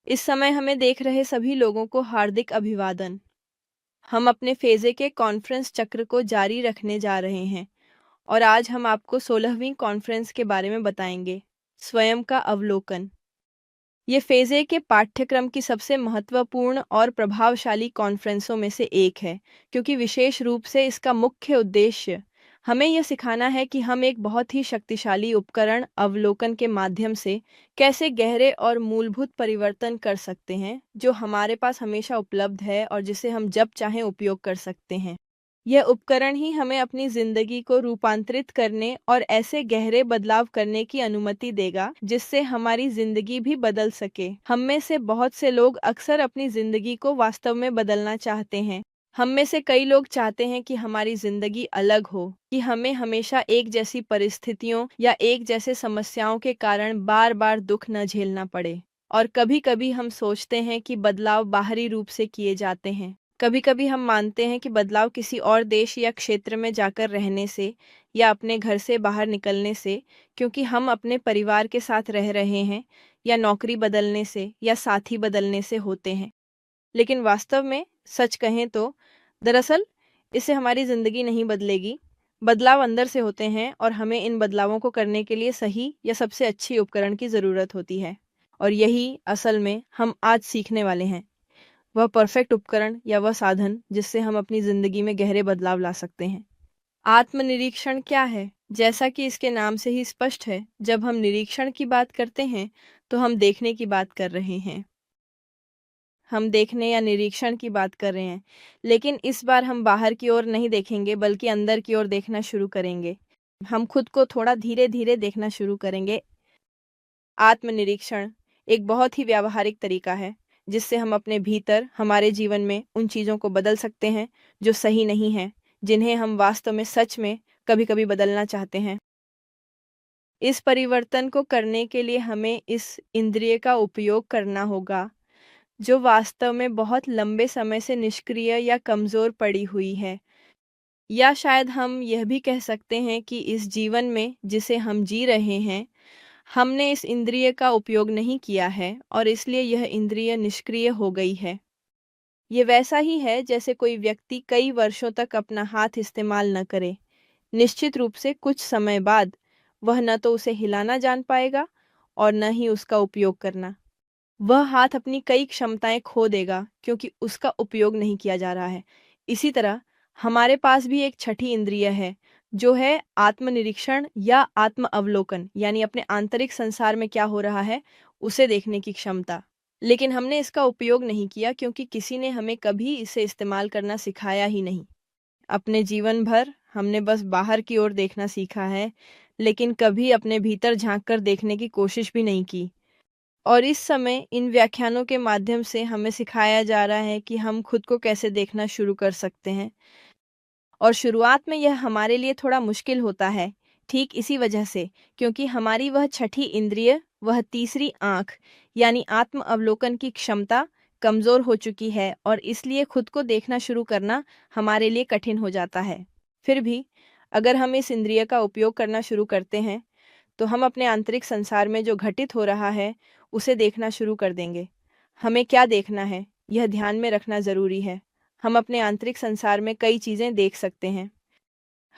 इस समय हमें देख रहे सभी लोगों को हार्दिक अभिवादन। हम अपने फेज़े के कॉन्फ्रेंस चक्र को जारी रखने जा रहे हैं और आज हम आपको 16वीं कॉन्फ्रेंस के बारे में बताएंगे, स्वयं का अवलोकन। ये फेज़े के पाठ्यक्रम की सबसे महत्वपूर्ण और प्रभावशाली कॉन्फ्रेंसों में से एक है, क्योंकि विशेष रूप से इसका मुख्य उद्देश्य हमें यह सिखाना है कि हम एक बहुत ही शक्तिशाली उपकरण अवलोकन के माध्यम से कैसे गहरे और मूलभूत परिवर्तन कर सकते हैं, जो हमारे पास हमेशा उपलब्ध है और जिसे हम जब चाहें उपयोग कर सकते हैं। यह उपकरण ही हमें अपनी ज़िंदगी को रूपांतरित करने और ऐसे गहरे बदलाव करने की अनुमति देगा, जिससे हमारी ज़िंदगी भी बदल सके। हम में से बहुत से लोग अक्सर अपनी ज़िंदगी को वास्तव में बदलना चाहते हैं। हम में से कई लोग चाहते हैं कि हमारी ज़िंदगी अलग हो, कि हमें हमेशा एक जैसी परिस्थितियों या एक जैसे समस्याओं के कारण बार-बार दुःख न झेलना पड़े। और कभी-कभी हम सोचते हैं कि बदलाव बाहरी रूप से किए जाते हैं। कभी-कभी हम मानते हैं कि बदलाव किसी और देश या क्षेत्र में जाकर रहने से या अपने घर से बाहर निकलने से, क्योंकि हम अपने परिवार के साथ रह रहे हैं, या नौकरी बदलने से या साथी बदलने से होते हैं। लेकिन वास्तव में सच कहें तो दरअसल इससे हमारी ज़िंदगी नहीं बदलेगी। बदलाव अंदर से होते हैं और हमें इन बदलावों को करने के लिए सही या सबसे अच्छी उपकरण की ज़रूरत होती है। और यही असल में हम आज सीखने वाले हैं। वह परफेक्ट उपकरण या वह साधन जिससे हम अपनी ज़िंदगी में गहरे बदलाव ला सकते हैं। आत्मनिरीक्षण क्या है? जैसा कि इसके नाम से ही स्पष्ट है, जब हम निरीक्षण की बात करते हैं, तो हम देखने की बात कर रहे हैं। हम देखने या निरीक्षण की बात कर रहे हैं, लेकिन इस बार हम बाहर की ओर नहीं देखेंगे, बल्कि अंदर की ओर देखना शुरू करेंगे। हम खुद को थोड़ा धीरे-धीरे देखना शुरू करेंगे। आत्मनिरीक्षण एक बहुत ही व्यावहारिक तरीका है, जिससे हम अपने भीतर हमारे जीवन में उन चीज़ों को बदल सकते हैं, जो सही नहीं हैं, जिन्हें हम वास्तव में सच में कभी-कभी बदलना चाहते हैं। इस परिवर्तन को करने के लिए हमें इस इंद्रिय का उपयोग करना होगा, जो वास्तव में बहुत लंबे समय से निष्क्रिय या कमज़ोर पड़ी हुई है। या शायद हम यह भी कह सकते हैं कि इस जीवन में जिसे हम जी रहे हैं, हमने इस इंद्रिय का उपयोग नहीं किया है और इसलिए यह इंद्रिय निष्क्रिय हो गई है। ये वैसा ही है जैसे कोई व्यक्ति कई वर्षों तक अपना हाथ इस्तेमाल न करे। निश्चित रूप से कुछ समय बाद वह न तो उसे हिलाना जान पाएगा और न ही उसका उपयोग करना। वह हाथ अपनी कई क्षमताएं खो देगा, क्योंकि उसका उपयोग नहीं किया जा रहा है। इसी तरह हमारे पास भी एक छठी इंद्रिय है, जो है आत्मनिरीक्षण या आत्म अवलोकन, यानी अपने आंतरिक संसार में क्या हो रहा है उसे देखने की क्षमता। लेकिन हमने इसका उपयोग नहीं किया, क्योंकि किसी ने हमें कभी इसे इस्तेमाल करना सिखाया ही नहीं। अपने जीवन भर हमने बस बाहर की ओर देखना सीखा है, लेकिन कभी अपने भीतर झांक कर देखने की कोशिश भी नहीं की। और इस समय इन व्याख्यानों के माध्यम से हमें सिखाया जा रहा है कि हम खुद को कैसे देखना शुरू कर सकते हैं। और शुरुआत में यह हमारे लिए थोड़ा मुश्किल होता है, ठीक इसी वजह से, क्योंकि हमारी वह छठी इंद्रिय, वह तीसरी आँख, यानी आत्म अवलोकन की क्षमता कमज़ोर हो चुकी है और इसलिए खुद को देखना शुरू करना हमारे लिए कठिन हो जाता है। फिर भी अगर हम इस इंद्रिय का उपयोग करना शुरू करते हैं, तो हम अपने आंतरिक संसार में जो घटित हो रहा है, उसे देखना शुरू कर देंगे। हमें क्या देखना है, यह ध्यान में रखना ज़रूरी है। हम अपने आंतरिक संसार में कई चीज़ें देख सकते हैं।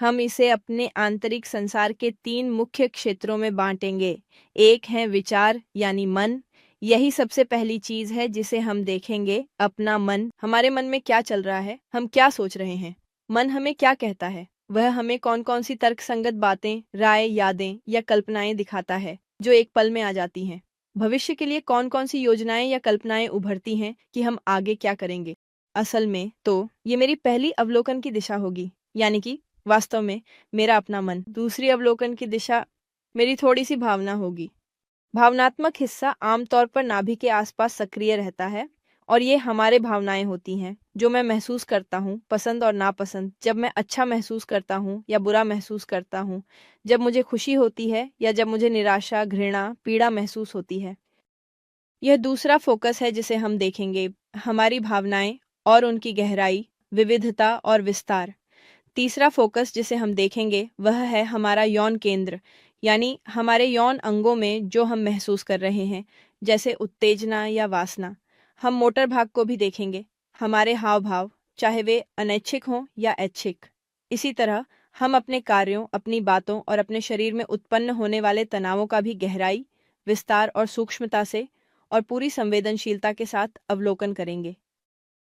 हम इसे अपने आंतरिक संसार के 3 मुख्य क्षेत्रों में बाँटेंगे। एक है विचार यानी मन। यही सबसे पहली चीज़ है जिसे हम देखेंगे, अपना मन। हमारे मन में क्या चल रहा है? हम क्या सोच रहे हैं? मन हमें क्या कहता है? वह हमें कौन-कौन सी तर्कसंगत बातें, राय, यादें या कल्पनाएँ दिखाता है, जो एक पल में आ जाती हैं? भविष्य के लिए कौन-कौन सी योजनाएँ या कल्पनाएँ उभरती हैं कि हम आगे क्या करेंगे? असल में तो ये मेरी पहली अवलोकन की दिशा होगी, यानी कि वास्तव में मेरा अपना मन। दूसरी अवलोकन की दिशा मेरी थोड़ी-सी भावना होगी। भावनात्मक हिस्सा आमतौर पर नाभि के आसपास सक्रिय रहता है और ये हमारे भावनाएं होती हैं, जो मैं महसूस करता हूँ, पसंद और नापसंद, जब मैं अच्छा महसूस करता हूँ या बुरा महसूस करता हूँ, जब मुझे खुशी होती है या जब मुझे निराशा, घृणा, पीड़ा महसूस होती है। यह दूसरा फोकस है जिसे हम देखेंगे, हमारी भावनाएं और उनकी गहराई, विविधता और विस्तार। तीसरा फोकस जिसे हम देखेंगे वह है हमारा यौन केंद्र, यानी हमारे यौन अंगों में जो हम महसूस कर रहे हैं, जैसे उत्तेजना या वासना। हम मोटर भाग को भी देखेंगे, हमारे हाव भाव, चाहे वे अनैच्छिक हों या ऐच्छिक। इसी तरह हम अपने कार्यों, अपनी बातों और अपने शरीर में उत्पन्न होने वाले तनावों का भी गहराई, विस्तार और सूक्ष्मता से और पूरी संवेदनशीलता के साथ अवलोकन करेंगे।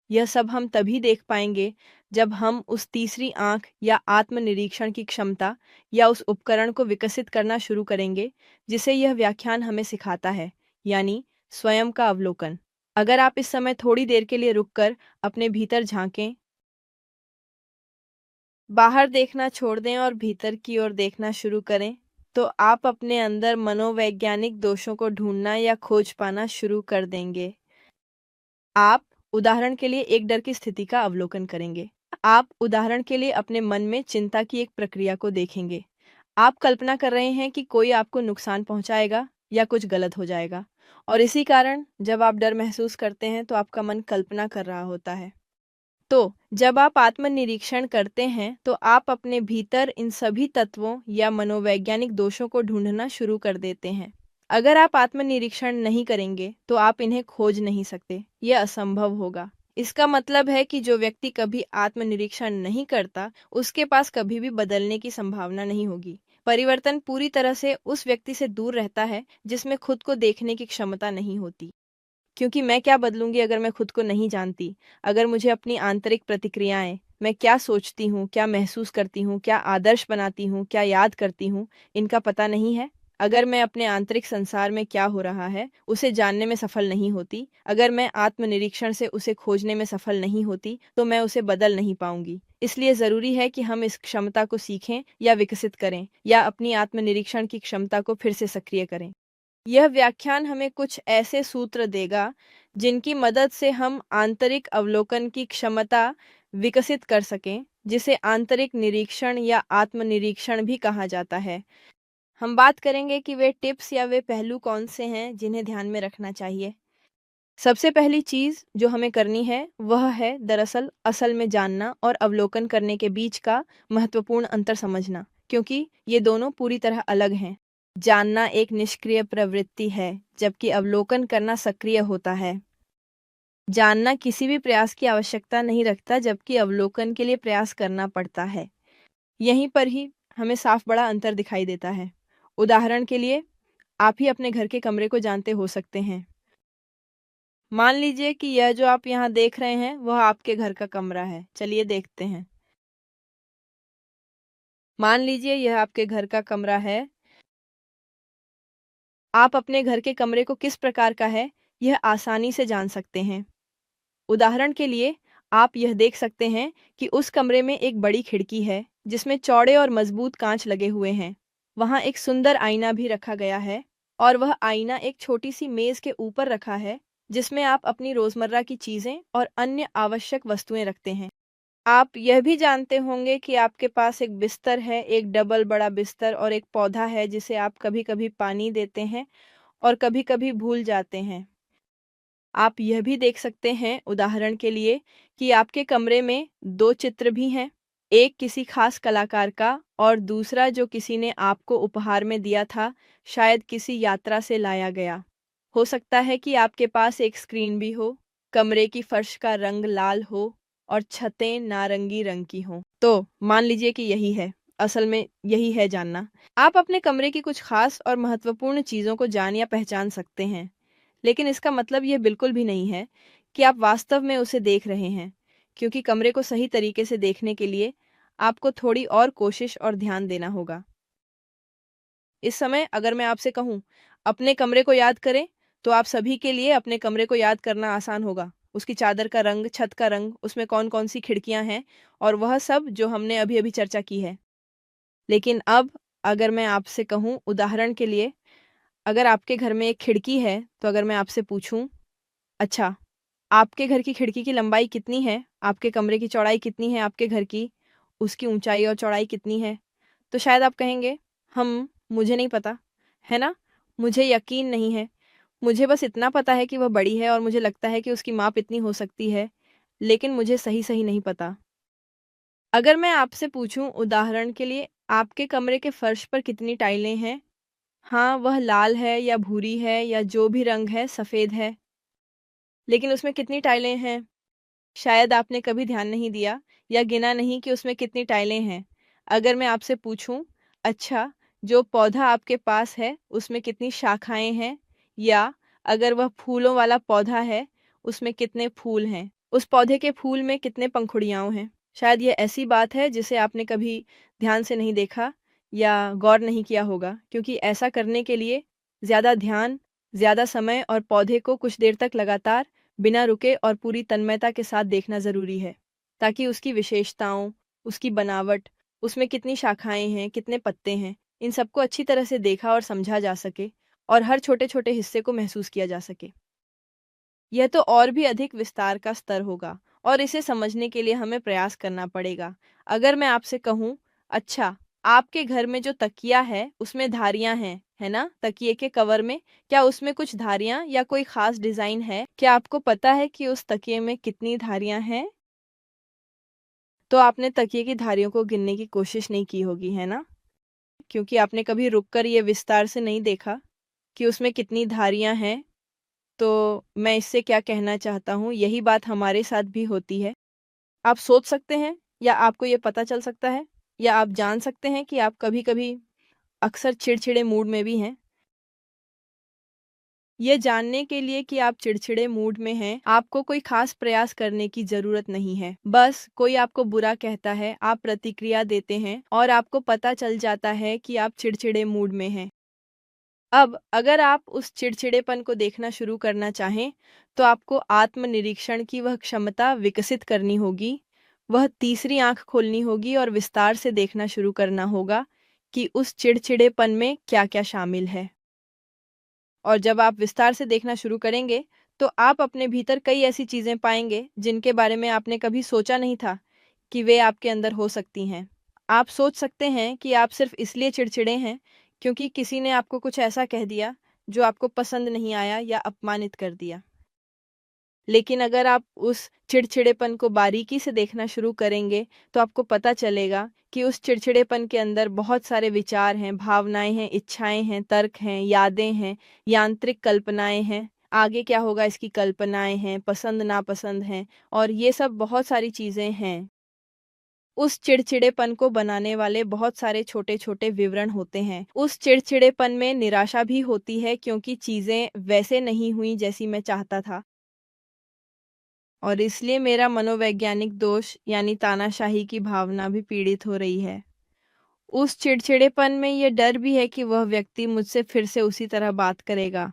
यह सब हम तभी देख पाएंगे जब हम उस तीसरी आंख या आत्मनिरीक्षण की क्षमता या उस उपकरण को विकसित करना शुरू करेंगे जिसे यह व्याख्यान हमें सिखाता है, यानी स्वयं का अवलोकन। अगर आप इस समय थोड़ी देर के लिए रुककर अपने भीतर झांकें, बाहर देखना छोड़ दें और भीतर की ओर देखना शुरू करें, तो आप अपने अंदर मनोवैज्ञानिक दोषों को ढूंढना या खोज पाना शुरू कर देंगे। आप उदाहरण के लिए एक डर की स्थिति का अवलोकन करेंगे। आप उदाहरण के लिए अपने मन में चिंता की एक प्रक्रिया को देखेंगे। आप कल्पना कर रहे हैं कि कोई आपको नुकसान पहुंचाएगा या कुछ गलत हो जाएगा, और इसी कारण जब आप डर महसूस करते हैं तो आपका मन कल्पना कर रहा होता है। तो जब आप आत्मनिरीक्षण करते हैं तो आप अपने भीतर इन सभी तत्वों या मनोवैज्ञानिक दोषों को ढूंढना शुरू कर देते हैं। अगर आप आत्मनिरीक्षण नहीं करेंगे तो आप इन्हें खोज नहीं सकते, यह असंभव होगा। इसका मतलब है कि जो व्यक्ति कभी आत्मनिरीक्षण नहीं करता, उसके पास कभी भी बदलने की संभावना नहीं होगी। परिवर्तन पूरी तरह से उस व्यक्ति से दूर रहता है जिसमें खुद को देखने की क्षमता नहीं होती। क्योंकि मैं क्या बदलूंगी अगर मैं खुद को नहीं जानती? अगर मुझे अपनी आंतरिक प्रतिक्रियाएं, मैं क्या सोचती हूँ, क्या महसूस करती हूँ, क्या आदर्श बनाती हूँ, क्या याद करती हूँ, इनका पता नहीं है। अगर मैं अपने आंतरिक संसार में क्या हो रहा है उसे जानने में सफल नहीं होती, अगर मैं आत्मनिरीक्षण से उसे खोजने में सफल नहीं होती, तो मैं उसे बदल नहीं पाऊंगी। इसलिए जरूरी है कि हम इस क्षमता को सीखें या विकसित करें, या अपनी आत्मनिरीक्षण की क्षमता को फिर से सक्रिय करें। यह व्याख्यान हमें कुछ ऐसे सूत्र देगा जिनकी मदद से हम आंतरिक अवलोकन की क्षमता विकसित कर सकें, जिसे आंतरिक निरीक्षण या आत्मनिरीक्षण भी कहा जाता है। हम बात करेंगे कि वे टिप्स या वे पहलू कौन से हैं जिन्हें ध्यान में रखना चाहिए। सबसे पहली चीज जो हमें करनी है वह है दरअसल असल में जानना और अवलोकन करने के बीच का महत्वपूर्ण अंतर समझना, क्योंकि ये दोनों पूरी तरह अलग हैं। जानना एक निष्क्रिय प्रवृत्ति है, जबकि अवलोकन करना सक्रिय होता है। जानना किसी भी प्रयास की आवश्यकता नहीं रखता, जबकि अवलोकन के लिए प्रयास करना पड़ता है। यहीं पर ही हमें साफ बड़ा अंतर दिखाई देता है। उदाहरण के लिए, आप ही अपने घर के कमरे को जानते हो सकते हैं। मान लीजिए कि यह जो आप यहाँ देख रहे हैं वह आपके घर का कमरा है। चलिए देखते हैं। मान लीजिए यह आपके घर का कमरा है। आप अपने घर के कमरे को किस प्रकार का है यह आसानी से जान सकते हैं। उदाहरण के लिए, आप यह देख सकते हैं कि उस कमरे में एक बड़ी खिड़की है जिसमें चौड़े और मजबूत कांच लगे हुए हैं। वहाँ एक सुंदर आईना भी रखा गया है, और वह आईना एक छोटी सी मेज के ऊपर रखा है जिसमें आप अपनी रोजमर्रा की चीजें और अन्य आवश्यक वस्तुएं रखते हैं। आप यह भी जानते होंगे कि आपके पास एक बिस्तर है, एक डबल बड़ा बिस्तर, और एक पौधा है जिसे आप कभी-कभी पानी देते हैं और कभी-कभी भूल जाते हैं। आप यह भी देख सकते हैं, उदाहरण के लिए, कि आपके कमरे में 2 चित्र भी हैं। एक किसी खास कलाकार का और दूसरा जो किसी ने आपको उपहार में दिया था, शायद किसी यात्रा से लाया गया। हो सकता है कि आपके पास एक स्क्रीन भी हो, कमरे की फर्श का रंग लाल हो और छतें नारंगी रंग की हों। तो मान लीजिए कि यही है, असल में यही है जानना। आप अपने कमरे की कुछ खास और महत्वपूर्ण चीज़ों को जान या पहचान सकते हैं, लेकिन इसका मतलब यह बिल्कुल भी नहीं है कि आप वास्तव में उसे देख रहे हैं, क्योंकि कमरे को सही तरीके से देखने के लिए आपको थोड़ी और कोशिश और ध्यान देना होगा। इस समय अगर मैं आपसे कहूँ, अपने कमरे को याद करें, तो आप सभी के लिए अपने कमरे को याद करना आसान होगा। उसकी चादर का रंग, छत का रंग, उसमें कौन-कौन सी खिड़कियाँ हैं, और वह सब जो हमने अभी-अभी चर्चा की है। लेकिन अब अगर मैं आपसे कहूँ, उदाहरण के लिए, अगर आपके घर में एक खिड़की है, तो अगर मैं आपसे पूछूँ, अच्छा, आपके घर की खिड़की की लंबाई कितनी है? आपके कमरे की चौड़ाई कितनी है आपके घर की? उसकी ऊँचाई और चौड़ाई कितनी है? तो शायद आप कहेंगे, मुझे नहीं पता, है ना? मुझे यकीन नहीं है। मुझे बस इतना पता है कि वह बड़ी है और मुझे लगता है कि उसकी माप इतनी हो सकती है, लेकिन मुझे सही-सही नहीं पता। अगर मैं आपसे पूछूं, उदाहरण के लिए, आपके कमरे के फर्श पर कितनी टाइलें हैं? हाँ, वह लाल है या भूरी है या जो भी रंग है, सफ़ेद है। लेकिन उसमें कितनी टाइलें हैं? शायद आपने कभी ध्यान नहीं दिया या गिना नहीं कि उसमें कितनी टाइलें हैं। अगर मैं आपसे पूछूं, अच्छा, जो पौधा आपके पास है, उसमें कितनी शाखाएं हैं? या अगर वह फूलों वाला पौधा है, उसमें कितने फूल हैं? उस पौधे के फूल में कितने पंखुड़ियां हैं? शायद ये ऐसी बात है जिसे आपने कभी ध्यान से नहीं देखा या गौर नहीं किया होगा, क्योंकि ऐसा करने के लिए ज़्यादा ध्यान, ज़्यादा समय और पौधे को कुछ देर तक लगातार बिना रुके और पूरी तन्मयता के साथ देखना ज़रूरी है, ताकि उसकी विशेषताओं, उसकी बनावट, उसमें कितनी शाखाएँ हैं, कितने पत्ते हैं, इन सबको अच्छी तरह से देखा और समझा जा सके और हर छोटे-छोटे हिस्से को महसूस किया जा सके। यह तो और भी अधिक विस्तार का स्तर होगा और इसे समझने के लिए हमें प्रयास करना पड़ेगा। अगर मैं आपसे कहूँ, अच्छा, आपके घर में जो तकिया है, उसमें धारियाँ हैं, है ना? तकिए के कवर में, क्या उसमें कुछ धारियाँ या कोई ख़ास डिज़ाइन है? क्या आपको पता है कि उस तकिए में कितनी धारियाँ हैं? तो आपने तकिए की धारियों को गिनने की कोशिश नहीं की होगी, है ना? क्योंकि आपने कभी रुक कर ये विस्तार से नहीं देखा कि उसमें कितनी धारियाँ हैं। तो मैं इससे क्या कहना चाहता हूँ, यही बात हमारे साथ भी होती है। आप सोच सकते हैं या आपको ये पता चल सकता है या आप जान सकते हैं कि आप कभी-कभी अक्सर चिड़चिड़े मूड में भी हैं। ये जानने के लिए कि आप चिड़चिड़े मूड में हैं, आपको कोई खास प्रयास करने की ज़रूरत नहीं है। बस कोई आपको बुरा कहता है, आप प्रतिक्रिया देते हैं और आपको पता चल जाता है कि आप चिड़चिड़े मूड में हैं। अब अगर आप उस चिड़चिड़ेपन को देखना शुरू करना चाहें, तो आपको आत्मनिरीक्षण की वह क्षमता विकसित करनी होगी। वह तीसरी आँख खोलनी होगी और विस्तार से देखना शुरू करना होगा कि उस चिड़चिड़ेपन में क्या-क्या शामिल है। और जब आप विस्तार से देखना शुरू करेंगे, तो आप अपने भीतर कई ऐसी चीज़ें पाएँगे, जिनके बारे में आपने कभी सोचा नहीं था कि वे आपके अंदर हो सकती हैं। आप सोच सकते हैं कि आप सिर्फ़ इसलिए चिड़चिड़े हैं, क्योंकि किसी ने आपको कुछ ऐसा कह दिया, जो आपको पसंद नहीं आया या अपमानित कर दिया। लेकिन अगर आप उस चिड़चिड़ेपन को बारीकी से देखना शुरू करेंगे, तो आपको पता चलेगा कि उस चिड़चिड़ेपन के अंदर बहुत सारे विचार हैं, भावनाएँ हैं, इच्छाएँ हैं, तर्क हैं, यादें हैं, यांत्रिक कल्पनाएँ हैं। आगे क्या होगा इसकी कल्पनाएँ हैं, पसंद-नापसंद हैं और ये सब बहुत सारी चीज़ें हैं। उस चिड़चिड़ेपन को बनाने वाले बहुत सारे छोटे-छोटे विवरण होते हैं। उस चिड़चिड़ेपन में निराशा भी होती है क्योंकि चीज़ें वैसे नहीं हुई जैसी मैं चाहता था। और इसलिए मेरा मनोवैज्ञानिक दोष यानी तानाशाही की भावना भी पीड़ित हो रही है। उस चिड़चिड़ेपन में ये डर भी है कि वह व्यक्ति मुझसे फिर से उसी तरह बात करेगा।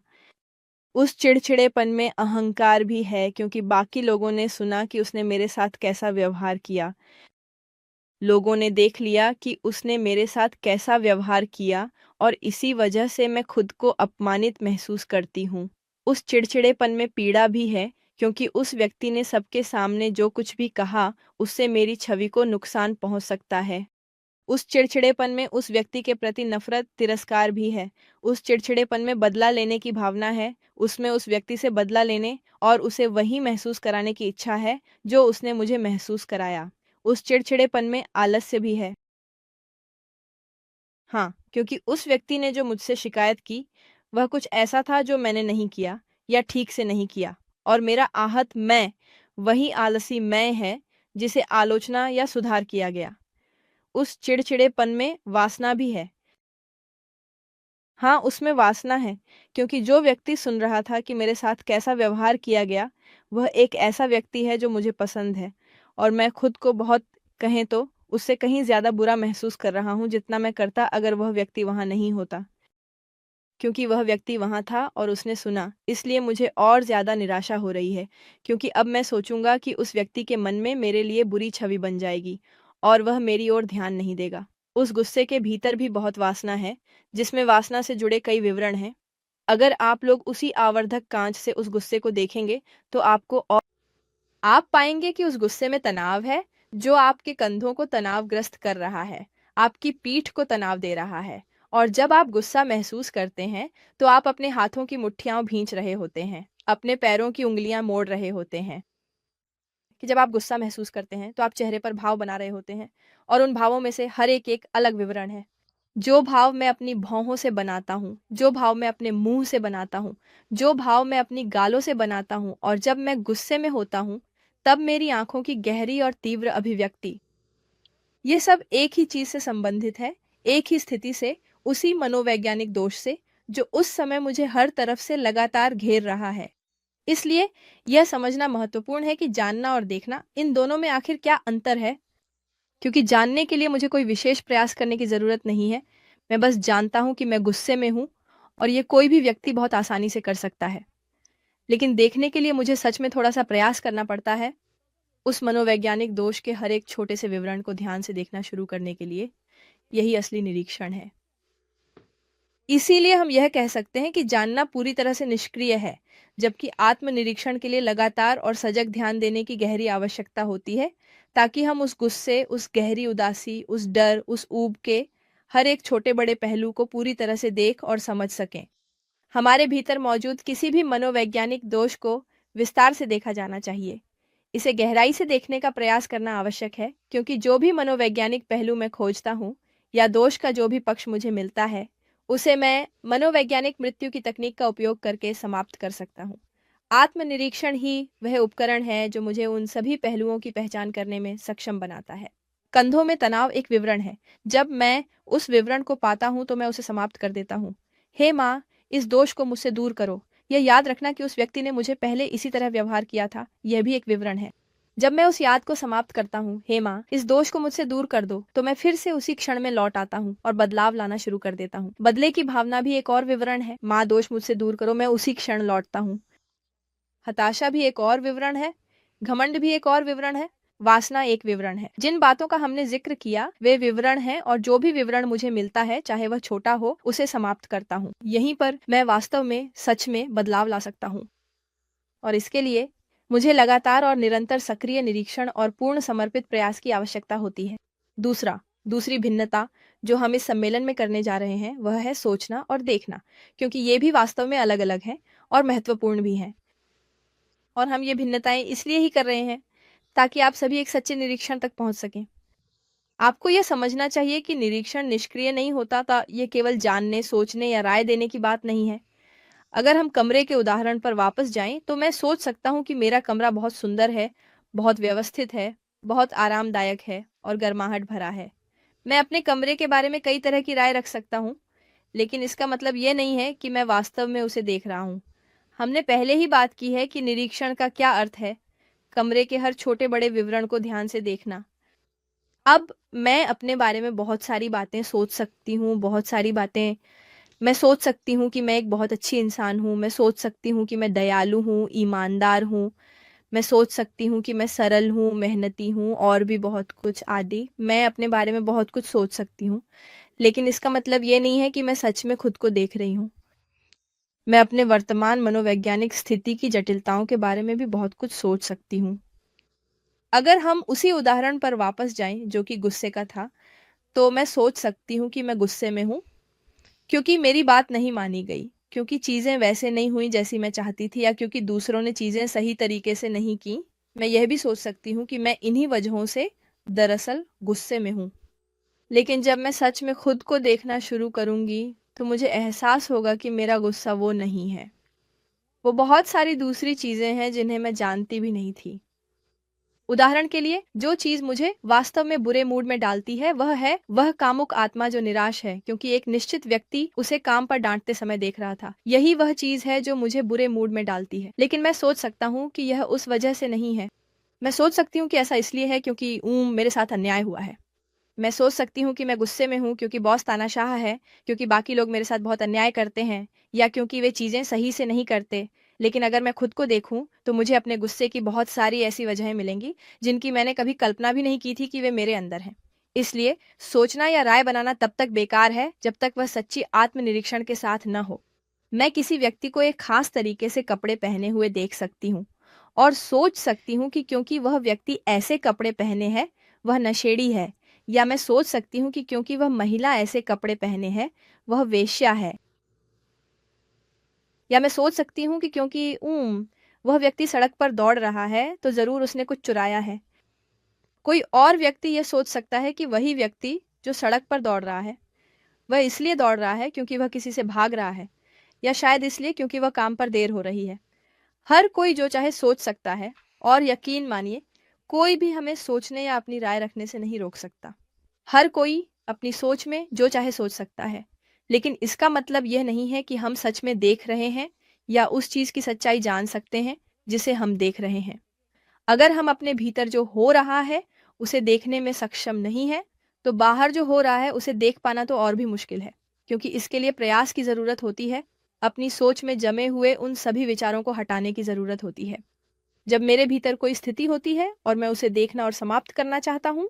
उस चिड़चिड़ेपन में अहंकार भी है क्योंकि बाकी लोगों ने सुना कि उसने मेरे साथ कैसा व्यवहार किया। लोगों ने देख लिया कि उसने मेरे साथ कैसा व्यवहार किया और इसी वजह से मैं खुद को अपमानित महसूस करती हूँ। उस चिड़चिड़ेपन में पीड़ा भी है क्योंकि उस व्यक्ति ने सबके सामने जो कुछ भी कहा, उससे मेरी छवि को नुकसान पहुँच सकता है। उस चिड़चिड़ेपन में उस व्यक्ति के प्रति नफ़रत, तिरस्कार भी है। उस चिड़चिड़ेपन में बदला लेने की भावना है, उसमें उस व्यक्ति से बदला लेने और उसे वही महसूस कराने की इच्छा है, जो उसने मुझे महसूस कराया। उस चिड़चिड़ेपन में आलस्य भी है। हाँ, क्योंकि उस व्यक्ति ने जो मुझसे शिकायत की, वह कुछ ऐसा था जो मैंने नहीं किया या ठीक से नहीं किया और मेरा आहत मैं, वही आलसी मैं है, जिसे आलोचना या सुधार किया गया। उस चिड़चिड़ेपन में वासना भी है। हाँ, उसमें वासना है, क्योंकि जो व्यक्ति सुन रहा था कि मेरे साथ कैसा व्यवहार किया गया, वह एक ऐसा व्यक्ति है जो मुझे पसंद है और मैं खुद को बहुत कहें तो उससे कहीं ज़्यादा बुरा महसूस कर रहा हूँ, जितना मैं करता अगर वह व्यक्ति वहाँ नहीं होता। क्योंकि वह व्यक्ति वहाँ था और उसने सुना, इसलिए मुझे और ज़्यादा निराशा हो रही है, क्योंकि अब मैं सोचूँगा कि उस व्यक्ति के मन में मेरे लिए बुरी छवि बन जाएगी और वह मेरी ओर ध्यान नहीं देगा। उस गुस्से के भीतर भी बहुत वासना है, जिसमें वासना से जुड़े कई विवरण हैं। अगर आप लोग उसी आवर्धक कांच से उस गुस्से को देखेंगे, तो आपको और आप पाएंगे कि उस गुस्से में तनाव है, जो आपके कंधों को तनावग्रस्त कर रहा है, आपकी पीठ को तनाव दे रहा है। और जब आप गुस्सा महसूस करते हैं, तो आप अपने हाथों की मुट्ठियां भींच रहे होते हैं, अपने पैरों की उंगलियां मोड़ रहे होते हैं, कि जब आप गुस्सा महसूस करते हैं तो आप चेहरे पर भाव बना रहे होते हैं और उन भावों में से हर एक एक अलग विवरण है। जो भाव मैं अपनी भौहों से बनाता हूँ, जो भाव मैं अपने मुंह से बनाता हूँ, जो भाव मैं अपनी गालों से बनाता हूँ और जब मैं गुस्से में होता हूँ, तब मेरी आंखों की गहरी और तीव्र अभिव्यक्ति, ये सब एक ही चीज से संबंधित है, एक ही स्थिति से, उसी मनोवैज्ञानिक दोष से, जो उस समय मुझे हर तरफ से लगातार घेर रहा है। इसलिए यह समझना महत्वपूर्ण है कि जानना और देखना, इन दोनों में आखिर क्या अंतर है। क्योंकि जानने के लिए मुझे कोई विशेष प्रयास करने की ज़रूरत नहीं है। मैं बस जानता हूँ कि मैं गुस्से में हूँ और ये कोई भी व्यक्ति बहुत आसानी से कर सकता है। लेकिन देखने के लिए मुझे सच में थोड़ा-सा प्रयास करना पड़ता है। उस मनोवैज्ञानिक दोष के हर एक छोटे से विवरण को ध्यान से देखना शुरू करने के लिए, यही असली निरीक्षण है। इसीलिए हम यह कह सकते हैं कि जानना पूरी तरह से निष्क्रिय है, जबकि आत्मनिरीक्षण के लिए लगातार और सजग ध्यान देने की गहरी आवश्यकता होती है, ताकि हम उस गुस्से, उस गहरी उदासी, उस डर, उस ऊब के हर एक छोटे-बड़े पहलू को पूरी तरह से देख और समझ सकें। हमारे भीतर मौजूद किसी भी मनोवैज्ञानिक दोष को विस्तार से देखा जाना चाहिए। इसे गहराई से देखने का प्रयास करना आवश्यक है, क्योंकि जो भी मनोवैज्ञानिक पहलू मैं खोजता हूँ या दोष का जो भी पक्ष मुझे मिलता है, उसे मैं मनोवैज्ञानिक मृत्यु की तकनीक का उपयोग करके समाप्त कर सकता हूँ। आत्मनिरीक्षण ही वह उपकरण है जो मुझे उन सभी पहलुओं की पहचान करने में सक्षम बनाता है। कंधों में तनाव एक विवरण है। जब मैं उस विवरण को पाता हूँ तो मैं उसे समाप्त कर देता हूँ। हे माँ, इस दोष को मुझसे दूर करो। यह याद रखना कि उस व्यक्ति ने मुझे पहले इसी तरह व्यवहार किया था, यह भी एक विवरण है। जब मैं उस याद को समाप्त करता हूँ, हे माँ, इस दोष को मुझसे दूर कर दो, तो मैं फिर से उसी क्षण में लौट आता हूँ और बदलाव लाना शुरू कर देता हूँ। बदले की भावना भी एक और विवरण है। माँ, दोष मुझसे दूर करो, मैं उसी क्षण लौटता हूँ। हताशा भी एक और विवरण है। घमंड भी एक और विवरण है। वासना एक विवरण है। जिन बातों का हमने जिक्र किया वे विवरण हैं और जो भी विवरण मुझे मिलता है, चाहे वह छोटा हो, उसे समाप्त करता हूँ। यहीं पर मैं वास्तव में, सच में बदलाव ला सकता हूँ। और इसके लिए मुझे लगातार और निरंतर सक्रिय निरीक्षण और पूर्ण समर्पित प्रयास की आवश्यकता होती है। दूसरी भिन्नता जो हम इस सम्मेलन में करने जा रहे हैं, वह है सोचना और देखना, क्योंकि ये भी वास्तव में अलग-अलग हैं और महत्वपूर्ण भी हैं। और हम ये भिन्नताएं इसलिए ही कर रहे हैं ताकि आप सभी एक सच्चे निरीक्षण तक पहुंच सकें। आपको यह समझना चाहिए कि निरीक्षण निष्क्रिय नहीं होता था, ये केवल जानने, सोचने या राय देने की बात नहीं है। अगर हम कमरे के उदाहरण पर वापस जाएं, तो मैं सोच सकता हूँ कि मेरा कमरा बहुत सुंदर है, बहुत व्यवस्थित है, बहुत आरामदायक है और गर्माहट भरा है। मैं अपने कमरे के बारे में कई तरह की राय रख सकता हूँ, लेकिन इसका मतलब ये नहीं है कि मैं वास्तव में उसे देख रहा हूँ। हमने पहले ही बात की है कि निरीक्षण का क्या अर्थ है, कमरे के हर छोटे बड़े विवरण को ध्यान से देखना। अब मैं अपने बारे में बहुत सारी बातें सोच सकती हूँ, बहुत सारी बातें मैं सोच सकती हूँ कि मैं एक बहुत अच्छी इंसान हूँ, मैं सोच सकती हूँ कि मैं दयालु हूँ, ईमानदार हूँ, मैं सोच सकती हूँ कि मैं सरल हूँ, मेहनती हूँ और भी बहुत कुछ आदि। मैं अपने बारे में बहुत कुछ सोच सकती हूँ, लेकिन इसका मतलब ये नहीं है कि मैं सच में खुद को देख रही हूँ। मैं अपने वर्तमान मनोवैज्ञानिक स्थिति की जटिलताओं के बारे में भी बहुत कुछ सोच सकती हूँ। अगर हम उसी उदाहरण पर वापस जाएं जो कि गुस्से का था, तो मैं सोच सकती हूँ कि मैं गुस्से में हूँ क्योंकि मेरी बात नहीं मानी गई, क्योंकि चीज़ें वैसे नहीं हुई जैसी मैं चाहती थी या क्योंकि दूसरों ने चीज़ें सही तरीके से नहीं की। मैं यह भी सोच सकती हूँ कि मैं इन्हीं वजहों से दरअसल गुस्से में हूँ। लेकिन जब मैं सच में खुद को देखना शुरू करूँगी, तो मुझे एहसास होगा कि मेरा गुस्सा वो नहीं है। वो बहुत सारी दूसरी चीज़ें हैं जिन्हें मैं जानती भी नहीं थी। उदाहरण के लिए, जो चीज मुझे वास्तव में बुरे मूड में डालती है वह कामुक आत्मा जो निराश है क्योंकि एक निश्चित व्यक्ति उसे काम पर डांटते समय देख रहा था। यही वह चीज है जो मुझे बुरे मूड में डालती है। लेकिन मैं सोच सकता हूँ कि यह उस वजह से नहीं है। मैं सोच सकती हूँ कि ऐसा इसलिए है क्योंकि मेरे साथ अन्याय हुआ है। मैं सोच सकती हूँ कि मैं गुस्से में हूँ क्योंकि बॉस तानाशाह है, क्योंकि बाकी लोग मेरे साथ बहुत अन्याय करते हैं या क्योंकि वे चीज़ें सही से नहीं करते। लेकिन अगर मैं खुद को देखूँ, तो मुझे अपने गुस्से की बहुत सारी ऐसी वजहें मिलेंगी, जिनकी मैंने कभी कल्पना भी नहीं की थी कि वे मेरे अंदर हैं। इसलिए सोचना या राय बनाना तब तक बेकार है, जब तक वह सच्ची आत्मनिरीक्षण के साथ न हो। मैं किसी व्यक्ति को एक खास तरीके से कपड़े पहने हुए देख सकती हूँ और सोच सकती हूँ कि क्योंकि वह व्यक्ति ऐसे कपड़े पहने है, वह नशेड़ी है, या मैं सोच सकती हूँ कि क्योंकि वह महिला ऐसे कपड़े पहने है, वह वेश्या है। या मैं सोच सकती हूँ कि क्योंकि वह व्यक्ति सड़क पर दौड़ रहा है तो जरूर उसने कुछ चुराया है। कोई और व्यक्ति यह सोच सकता है कि वही व्यक्ति जो सड़क पर दौड़ रहा है वह इसलिए दौड़ रहा है क्योंकि वह किसी से भाग रहा है, या शायद इसलिए क्योंकि वह काम पर देर हो रही है। हर कोई जो चाहे सोच सकता है, और यकीन मानिए कोई भी हमें सोचने या अपनी राय रखने से नहीं रोक सकता। हर कोई अपनी सोच में जो चाहे सोच सकता है, लेकिन इसका मतलब यह नहीं है कि हम सच में देख रहे हैं या उस चीज की सच्चाई जान सकते हैं जिसे हम देख रहे हैं। अगर हम अपने भीतर जो हो रहा है उसे देखने में सक्षम नहीं है, तो बाहर जो हो रहा है उसे देख पाना तो और भी मुश्किल है, क्योंकि इसके लिए प्रयास की जरूरत होती है। अपनी सोच में जमे हुए उन सभी विचारों को हटाने की जरूरत होती है। जब मेरे भीतर कोई स्थिति होती है और मैं उसे देखना और समाप्त करना चाहता हूँ,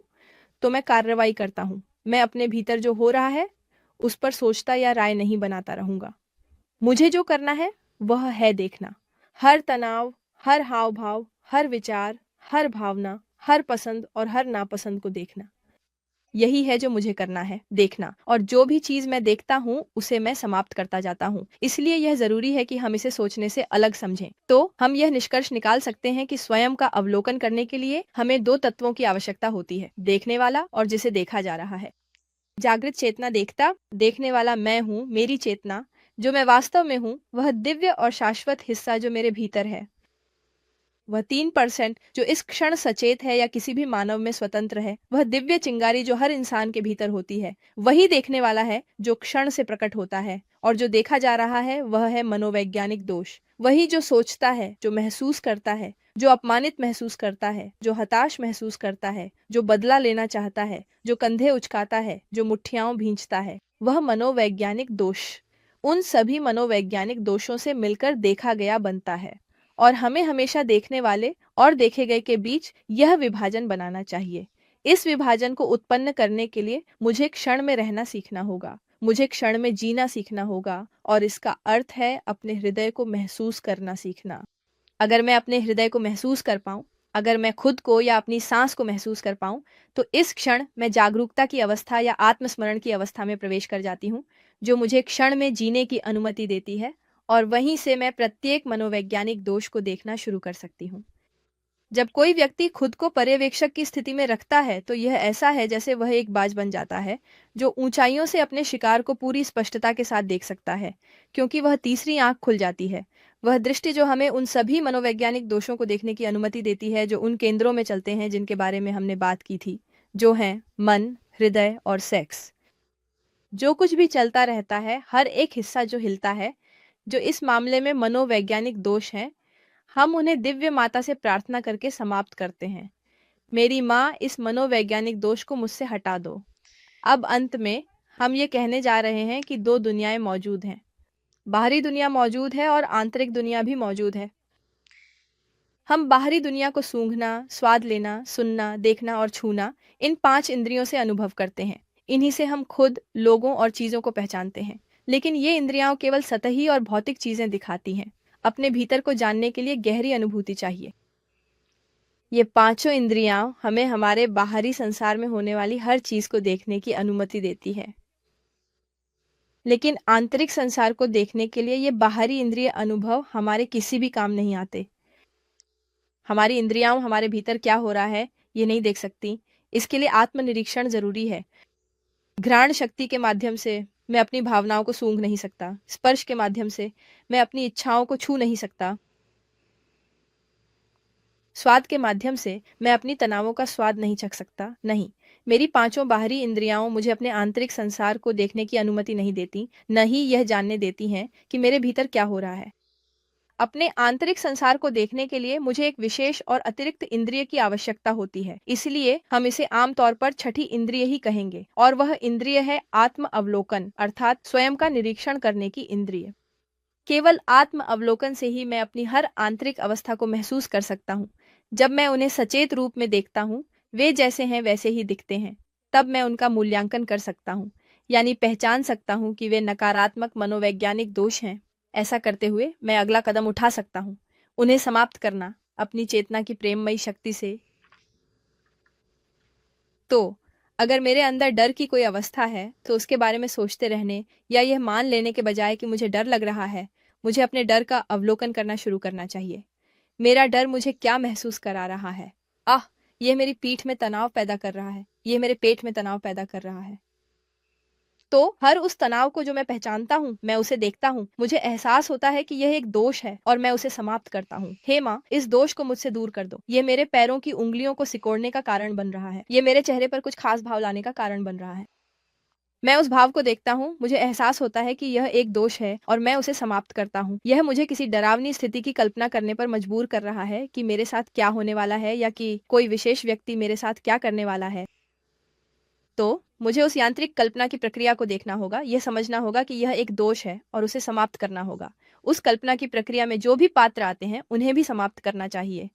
तो मैं कार्रवाई करता हूँ। मैं अपने भीतर जो हो रहा है उस पर सोचता या राय नहीं बनाता रहूंगा। मुझे जो करना है वह है देखना। हर तनाव, हर हाव भाव, हर विचार, हर भावना, हर पसंद और हर नापसंद को देखना। यही है जो मुझे करना है, देखना। और जो भी चीज मैं देखता हूँ उसे मैं समाप्त करता जाता हूँ। इसलिए यह जरूरी है कि हम इसे सोचने से अलग समझें। तो हम यह निष्कर्ष निकाल सकते हैं कि स्वयं का अवलोकन करने के लिए हमें दो तत्वों की आवश्यकता होती है, देखने वाला और जिसे देखा जा रहा है। जागृत चेतना देखता, देखने वाला मैं हूँ, मेरी चेतना जो मैं वास्तव में हूँ, वह दिव्य और शाश्वत हिस्सा जो मेरे भीतर है। वह 3% जो इस क्षण सचेत है या किसी भी मानव में स्वतंत्र है, वह दिव्य चिंगारी जो हर इंसान के भीतर होती है, वही देखने वाला है जो क्षण से प्रकट होता है। और जो देखा जा रहा है वह है मनोवैज्ञानिक दोष। वही जो सोचता है, जो महसूस करता है, जो अपमानित महसूस करता है, जो हताश महसूस करता है, जो बदला लेना चाहता है, जो कंधे उचकाता है, जो मुठ्ठियां भींचता है, वह मनोवैज्ञानिक दोष उन सभी मनोवैज्ञानिक दोषों से मिलकर देखा गया बनता है। और हमें हमेशा देखने वाले और देखे गए के बीच यह विभाजन बनाना चाहिए। इस विभाजन को उत्पन्न करने के लिए मुझे क्षण में रहना सीखना होगा, मुझे क्षण में जीना सीखना होगा, और इसका अर्थ है अपने हृदय को महसूस करना सीखना। अगर मैं अपने हृदय को महसूस कर पाऊं, अगर मैं खुद को या अपनी सांस को महसूस कर पाऊं, तो इस क्षण मैं जागरूकता की अवस्था या आत्मस्मरण की अवस्था में प्रवेश कर जाती हूँ, जो मुझे क्षण में जीने की अनुमति देती है। और वहीं से मैं प्रत्येक मनोवैज्ञानिक दोष को देखना शुरू कर सकती हूँ। जब कोई व्यक्ति खुद को पर्यवेक्षक की स्थिति में रखता है तो यह ऐसा है जैसे वह एक बाज बन जाता है जो ऊंचाइयों से अपने शिकार को पूरी स्पष्टता के साथ देख सकता है, क्योंकि वह तीसरी आंख खुल जाती है। वह दृष्टि जो हमें उन सभी मनोवैज्ञानिक दोषों को देखने की अनुमति देती है जो उन केंद्रों में चलते हैं जिनके बारे में हमने बात की थी, जो हैं मन, हृदय और सेक्स। जो कुछ भी चलता रहता है, हर एक हिस्सा जो हिलता है, जो इस मामले में मनोवैज्ञानिक दोष हैं, हम उन्हें दिव्य माता से प्रार्थना करके समाप्त करते हैं। मेरी माँ, इस मनोवैज्ञानिक दोष को मुझसे हटा दो। अब अंत में हम ये कहने जा रहे हैं कि दो दुनियाएं मौजूद हैं। बाहरी दुनिया मौजूद है और आंतरिक दुनिया भी मौजूद है। हम बाहरी दुनिया को सूंघना, स्वाद लेना, सुनना, देखना और छूना, इन 5 इंद्रियों से अनुभव करते हैं। इन्हीं से हम खुद, लोगों और चीज़ों को पहचानते हैं। लेकिन ये इंद्रियां केवल सतही और भौतिक चीज़ें दिखाती हैं। अपने भीतर को जानने के लिए गहरी अनुभूति चाहिए। ये पांचों इंद्रियां हमें हमारे बाहरी संसार में होने वाली हर चीज को देखने की अनुमति देती है, लेकिन आंतरिक संसार को देखने के लिए ये बाहरी इंद्रिय अनुभव हमारे किसी भी काम नहीं आते। हमारी इंद्रियां हमारे भीतर क्या हो रहा है ये नहीं देख सकती। इसके लिए आत्मनिरीक्षण जरूरी है। घ्राण शक्ति के माध्यम से मैं अपनी भावनाओं को सूंघ नहीं सकता। स्पर्श के माध्यम से मैं अपनी इच्छाओं को छू नहीं सकता। स्वाद के माध्यम से मैं अपनी तनावों का स्वाद नहीं चख सकता। नहीं, मेरी पांचों बाहरी इंद्रियां मुझे अपने आंतरिक संसार को देखने की अनुमति नहीं देती, न ही यह जानने देती हैं कि मेरे भीतर क्या हो रहा है। अपने आंतरिक संसार को देखने के लिए मुझे एक विशेष और अतिरिक्त इंद्रिय की आवश्यकता होती है। इसलिए हम इसे आमतौर पर छठी इंद्रिय ही कहेंगे, और वह इंद्रिय है आत्म अवलोकन, अर्थात स्वयं का निरीक्षण करने की इंद्रिय। केवल आत्म अवलोकन से ही मैं अपनी हर आंतरिक अवस्था को महसूस कर सकता हूँ। जब मैं उन्हें सचेत रूप में देखता हूँ, वे जैसे हैं वैसे ही दिखते हैं, तब मैं उनका मूल्यांकन कर सकता हूँ, यानी पहचान सकता हूँ कि वे नकारात्मक मनोवैज्ञानिक दोष हैं। ऐसा करते हुए मैं अगला कदम उठा सकता हूँ, उन्हें समाप्त करना अपनी चेतना की प्रेममयी शक्ति से। तो अगर मेरे अंदर डर की कोई अवस्था है तो उसके बारे में सोचते रहने या यह मान लेने के बजाय कि मुझे डर लग रहा है, मुझे अपने डर का अवलोकन करना शुरू करना चाहिए। मेरा डर मुझे क्या महसूस करा रहा है? आह! यह मेरी पीठ में तनाव पैदा कर रहा है। यह मेरे पेट में तनाव पैदा कर रहा है। तो हर उस तनाव को जो मैं पहचानता हूँ, मैं उसे देखता हूँ, मुझे एहसास होता है कि यह एक दोष है और मैं उसे समाप्त करता हूँ। हे माँ, इस दोष को मुझसे दूर कर दो। ये मेरे पैरों की उँगलियों को सिकोड़ने का कारण बन रहा है। ये मेरे चेहरे पर कुछ खास भाव लाने का कारण बन रहा है। मैं उस भाव को देखता हूँ, मुझे एहसास होता है कि यह एक दोष है और मैं उसे समाप्त करता हूँ। यह मुझे किसी डरावनी स्थिति की कल्पना करने पर मजबूर कर रहा है कि मेरे साथ क्या होने वाला है या कि कोई विशेष व्यक्ति मेरे साथ क्या करने वाला है। तो मुझे उस यांत्रिक कल्पना की प्रक्रिया को देखना होगा, यह समझना होगा कि यह एक दोष है और उसे समाप्त करना होगा। उस कल्पना की प्रक्रिया में जो भी पात्र आते हैं, उन्हें भी समाप्त करना चाहिए।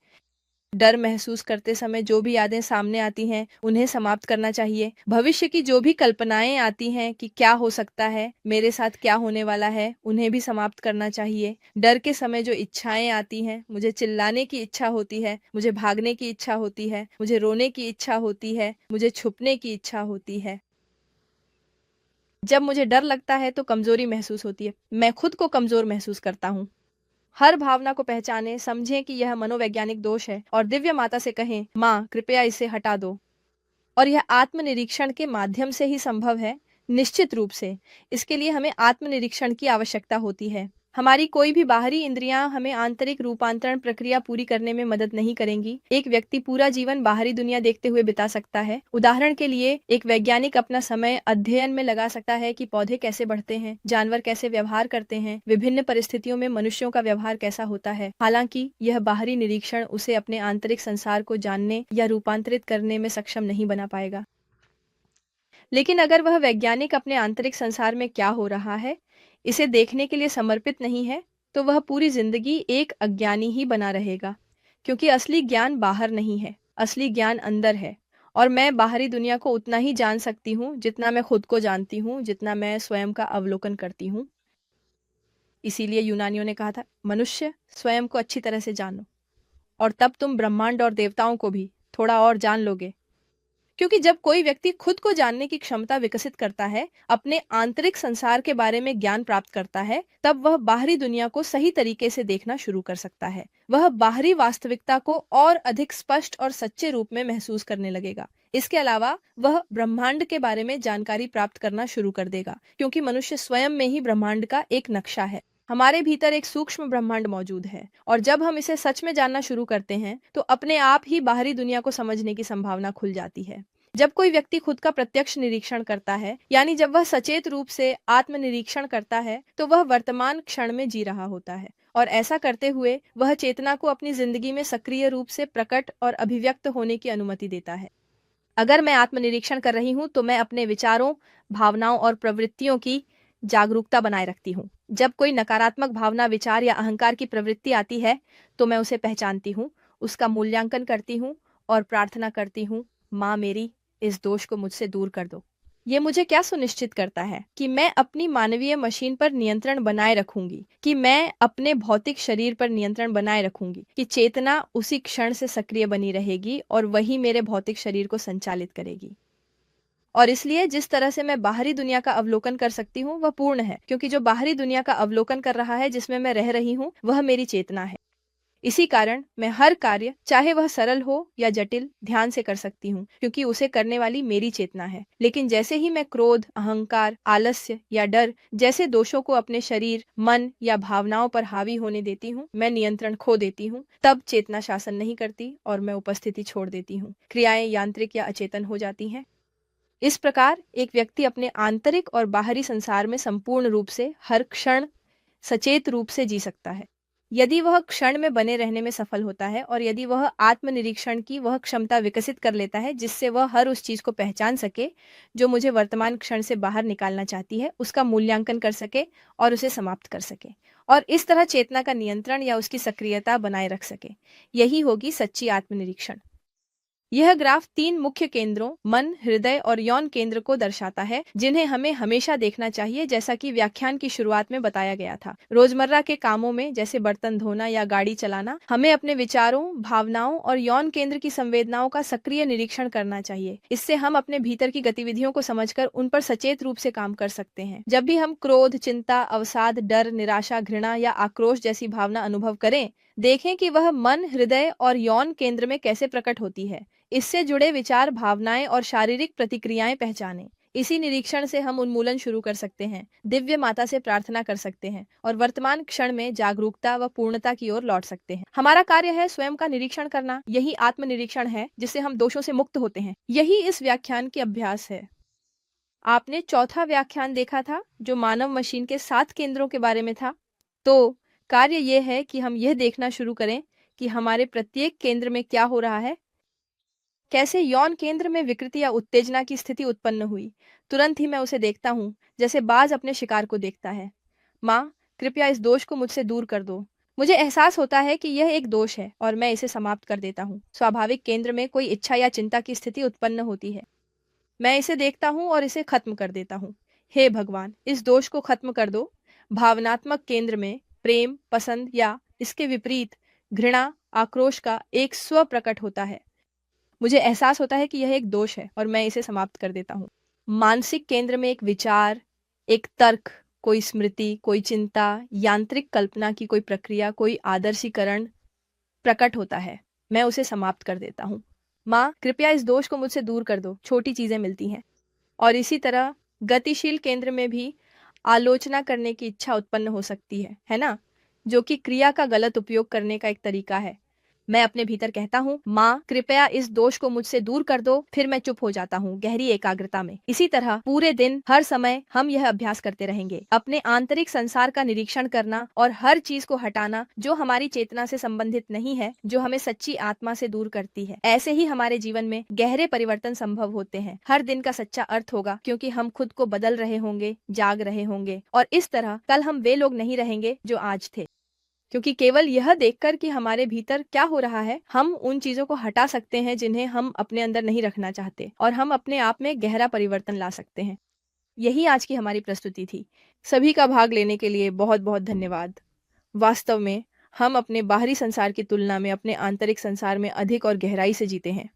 डर महसूस करते समय जो भी यादें सामने आती हैं, उन्हें समाप्त करना चाहिए। भविष्य की जो भी कल्पनाएं आती हैं कि क्या हो सकता है, मेरे साथ क्या होने वाला है, उन्हें भी समाप्त करना चाहिए। डर के समय जो इच्छाएं आती हैं, मुझे चिल्लाने की इच्छा होती है, मुझे भागने की इच्छा होती है, मुझे रोने की इच्छा होती है, मुझे छुपने की इच्छा होती है। जब मुझे डर लगता है तो कमजोरी महसूस होती है। मैं खुद को कमजोर महसूस करता हूँ। हर भावना को पहचानें, समझें कि यह मनोवैज्ञानिक दोष है और दिव्य माता से कहें, माँ कृपया इसे हटा दो। और यह आत्मनिरीक्षण के माध्यम से ही संभव है। निश्चित रूप से इसके लिए हमें आत्मनिरीक्षण की आवश्यकता होती है। हमारी कोई भी बाहरी इंद्रियां हमें आंतरिक रूपांतरण प्रक्रिया पूरी करने में मदद नहीं करेंगी। एक व्यक्ति पूरा जीवन बाहरी दुनिया देखते हुए बिता सकता है। उदाहरण के लिए एक वैज्ञानिक अपना समय अध्ययन में लगा सकता है कि पौधे कैसे बढ़ते हैं, जानवर कैसे व्यवहार करते हैं, विभिन्न परिस्थितियों में मनुष्यों का व्यवहार कैसा होता है। हालांकि यह बाहरी निरीक्षण उसे अपने आंतरिक संसार को जानने या रूपांतरित करने में सक्षम नहीं बना पाएगा। लेकिन अगर वह वैज्ञानिक अपने आंतरिक संसार में क्या हो रहा है, इसे देखने के लिए समर्पित नहीं है, तो वह पूरी जिंदगी एक अज्ञानी ही बना रहेगा। क्योंकि असली ज्ञान बाहर नहीं है, असली ज्ञान अंदर है। और मैं बाहरी दुनिया को उतना ही जान सकती हूँ जितना मैं खुद को जानती हूँ, जितना मैं स्वयं का अवलोकन करती हूँ। इसीलिए यूनानियों ने कहा था, मनुष्य स्वयं को अच्छी तरह से जानो और तब तुम ब्रह्मांड और देवताओं को भी थोड़ा और जान लोगे। क्योंकि जब कोई व्यक्ति खुद को जानने की क्षमता विकसित करता है, अपने आंतरिक संसार के बारे में ज्ञान प्राप्त करता है, तब वह बाहरी दुनिया को सही तरीके से देखना शुरू कर सकता है। वह बाहरी वास्तविकता को और अधिक स्पष्ट और सच्चे रूप में महसूस करने लगेगा। इसके अलावा वह ब्रह्मांड के बारे में जानकारी प्राप्त करना शुरू कर देगा, क्योंकि मनुष्य स्वयं में ही ब्रह्मांड का एक नक्शा है। हमारे भीतर एक सूक्ष्म ब्रह्मांड मौजूद है और जब हम इसे सच में जानना शुरू करते हैं तो अपने आप ही बाहरी दुनिया को समझने की संभावना खुल जाती है। जब कोई व्यक्ति खुद का प्रत्यक्ष निरीक्षण करता है, यानी जब वह सचेत रूप से आत्मनिरीक्षण करता है, तो वह वर्तमान क्षण में जी रहा होता है और ऐसा करते हुए वह चेतना को अपनी जिंदगी में सक्रिय रूप से प्रकट और अभिव्यक्त होने की अनुमति देता है। अगर मैं आत्मनिरीक्षण कर रही हूँ तो मैं अपने विचारों, भावनाओं और प्रवृत्तियों की जागरूकता बनाए रखती हूँ। जब कोई नकारात्मक भावना, विचार या अहंकार की प्रवृत्ति आती है तो मैं उसे पहचानती हूँ, उसका मूल्यांकन करती हूँ और प्रार्थना करती हूँ, माँ मेरी, इस दोष को मुझसे दूर कर दो। ये मुझे क्या सुनिश्चित करता है कि मैं अपनी मानवीय मशीन पर नियंत्रण बनाए रखूंगी, कि मैं अपने भौतिक शरीर पर नियंत्रण बनाए रखूंगी, कि चेतना उसी क्षण से सक्रिय बनी रहेगी और वही मेरे भौतिक शरीर को संचालित करेगी। और इसलिए जिस तरह से मैं बाहरी दुनिया का अवलोकन कर सकती हूँ वह पूर्ण है, क्योंकि जो बाहरी दुनिया का अवलोकन कर रहा है, जिसमें मैं रह रही हूँ, वह मेरी चेतना है। इसी कारण मैं हर कार्य, चाहे वह सरल हो या जटिल, ध्यान से कर सकती हूँ, क्योंकि उसे करने वाली मेरी चेतना है। लेकिन जैसे ही मैं क्रोध, अहंकार, आलस्य या डर जैसे दोषों को अपने शरीर, मन या भावनाओं पर हावी होने देती हूँ, मैं नियंत्रण खो देती हूँ। तब चेतना शासन नहीं करती और मैं उपस्थिति छोड़ देती हूँ। क्रियाएं यांत्रिक या अचेतन हो जाती हैं। इस प्रकार एक व्यक्ति अपने आंतरिक और बाहरी संसार में संपूर्ण रूप से हर क्षण सचेत रूप से जी सकता है। यदि वह क्षण में बने रहने में सफल होता है और यदि वह आत्मनिरीक्षण की वह क्षमता विकसित कर लेता है जिससे वह हर उस चीज को पहचान सके जो मुझे वर्तमान क्षण से बाहर निकालना चाहती है, उसका मूल्यांकन कर सके और उसे समाप्त कर सके और इस तरह चेतना का नियंत्रण या उसकी सक्रियता बनाए रख सके, यही होगी सच्ची आत्मनिरीक्षण। यह ग्राफ 3 मुख्य केंद्रों, मन, हृदय और यौन केंद्र को दर्शाता है, जिन्हें हमें हमेशा देखना चाहिए, जैसा कि व्याख्यान की शुरुआत में बताया गया था। रोजमर्रा के कामों में, जैसे बर्तन धोना या गाड़ी चलाना, हमें अपने विचारों, भावनाओं और यौन केंद्र की संवेदनाओं का सक्रिय निरीक्षण करना चाहिए। इससे हम अपने भीतर की गतिविधियों को समझकर उन पर सचेत रूप से काम कर सकते हैं। जब भी हम क्रोध, चिंता, अवसाद, डर, निराशा, घृणा या आक्रोश जैसी भावना अनुभव करें, देखें कि वह मन, हृदय और यौन केंद्र में कैसे प्रकट होती है। इससे जुड़े विचार, भावनाएं और शारीरिक प्रतिक्रियाएं पहचानें। इसी निरीक्षण से हम उन्मूलन शुरू कर सकते हैं, दिव्य माता से प्रार्थना कर सकते हैं और वर्तमान क्षण में जागरूकता व पूर्णता की ओर लौट सकते हैं। हमारा कार्य है स्वयं का निरीक्षण करना। यही आत्मनिरीक्षण है जिससे हम दोषों से मुक्त होते हैं। यही इस व्याख्यान की अभ्यास है। आपने चौथा व्याख्यान देखा था जो मानव मशीन के 7 केंद्रों के बारे में था। तो कार्य यह है कि हम यह देखना शुरू करें कि हमारे प्रत्येक केंद्र में क्या हो रहा है। कैसे यौन केंद्र में विकृति या उत्तेजना की स्थिति उत्पन्न हुई। तुरंत ही मैं उसे देखता हूँ, जैसे बाज अपने शिकार को देखता है। माँ, कृपया इस दोष को मुझसे दूर कर दो। मुझे एहसास होता है कि यह एक दोष है और मैं इसे समाप्त कर देता हूँ। स्वाभाविक केंद्र में कोई इच्छा या चिंता की स्थिति उत्पन्न होती है। मैं इसे देखता हूँ और इसे खत्म कर देता हूँ। हे भगवान, इस दोष को खत्म कर दो। भावनात्मक केंद्र में प्रेम, पसंद या इसके विपरीत घृणा, आक्रोश का एक स्व प्रकट होता है। मुझे एहसास होता है कि यह एक दोष है और मैं इसे समाप्त कर देता हूँ। मानसिक केंद्र में एक विचार, एक तर्क, कोई स्मृति, कोई चिंता, यांत्रिक कल्पना की कोई प्रक्रिया, कोई आदर्शीकरण प्रकट होता है। मैं उसे समाप्त कर देता हूँ। माँ, कृपया इस दोष को मुझसे दूर कर दो। छोटी चीजें मिलती हैं। और इसी तरह गतिशील केंद्र में भी आलोचना करने की इच्छा उत्पन्न हो सकती है ना? जो कि क्रिया का गलत उपयोग करने का एक तरीका है। मैं अपने भीतर कहता हूँ, माँ, कृपया इस दोष को मुझसे दूर कर दो। फिर मैं चुप हो जाता हूँ, गहरी एकाग्रता में। इसी तरह पूरे दिन, हर समय हम यह अभ्यास करते रहेंगे। अपने आंतरिक संसार का निरीक्षण करना और हर चीज को हटाना जो हमारी चेतना से संबंधित नहीं है, जो हमें सच्ची आत्मा से दूर करती है। ऐसे ही हमारे जीवन में गहरे परिवर्तन संभव होते हैं। हर दिन का सच्चा अर्थ होगा, क्योंकि हम खुद को बदल रहे होंगे, जाग रहे होंगे। और इस तरह कल हम वे लोग नहीं रहेंगे जो आज थे। क्योंकि केवल यह देखकर कि हमारे भीतर क्या हो रहा है, हम उन चीजों को हटा सकते हैं जिन्हें हम अपने अंदर नहीं रखना चाहते, और हम अपने आप में गहरा परिवर्तन ला सकते हैं। यही आज की हमारी प्रस्तुति थी। सभी का भाग लेने के लिए बहुत बहुत धन्यवाद। वास्तव में हम अपने बाहरी संसार की तुलना में अपने आंतरिक संसार में अधिक और गहराई से जीते हैं।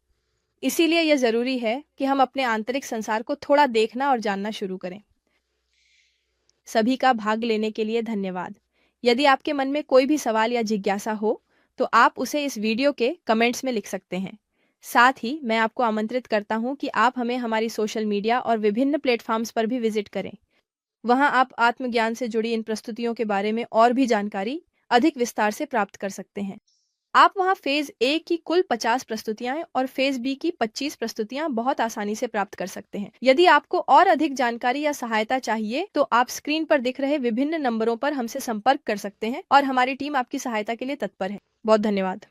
इसीलिए यह जरूरी है कि हम अपने आंतरिक संसार को थोड़ा देखना और जानना शुरू करें। सभी का भाग लेने के लिए धन्यवाद। यदि आपके मन में कोई भी सवाल या जिज्ञासा हो, तो आप उसे इस वीडियो के कमेंट्स में लिख सकते हैं। साथ ही मैं आपको आमंत्रित करता हूं कि आप हमें हमारी सोशल मीडिया और विभिन्न प्लेटफॉर्म्स पर भी विजिट करें। वहां आप आत्मज्ञान से जुड़ी इन प्रस्तुतियों के बारे में और भी जानकारी अधिक विस्तार से प्राप्त कर सकते हैं। आप वहां फेज ए की कुल 50 प्रस्तुतियां और फेज बी की 25 प्रस्तुतियां बहुत आसानी से प्राप्त कर सकते हैं। यदि आपको और अधिक जानकारी या सहायता चाहिए, तो आप स्क्रीन पर दिख रहे विभिन्न नंबरों पर हमसे संपर्क कर सकते हैं और हमारी टीम आपकी सहायता के लिए तत्पर है। बहुत धन्यवाद।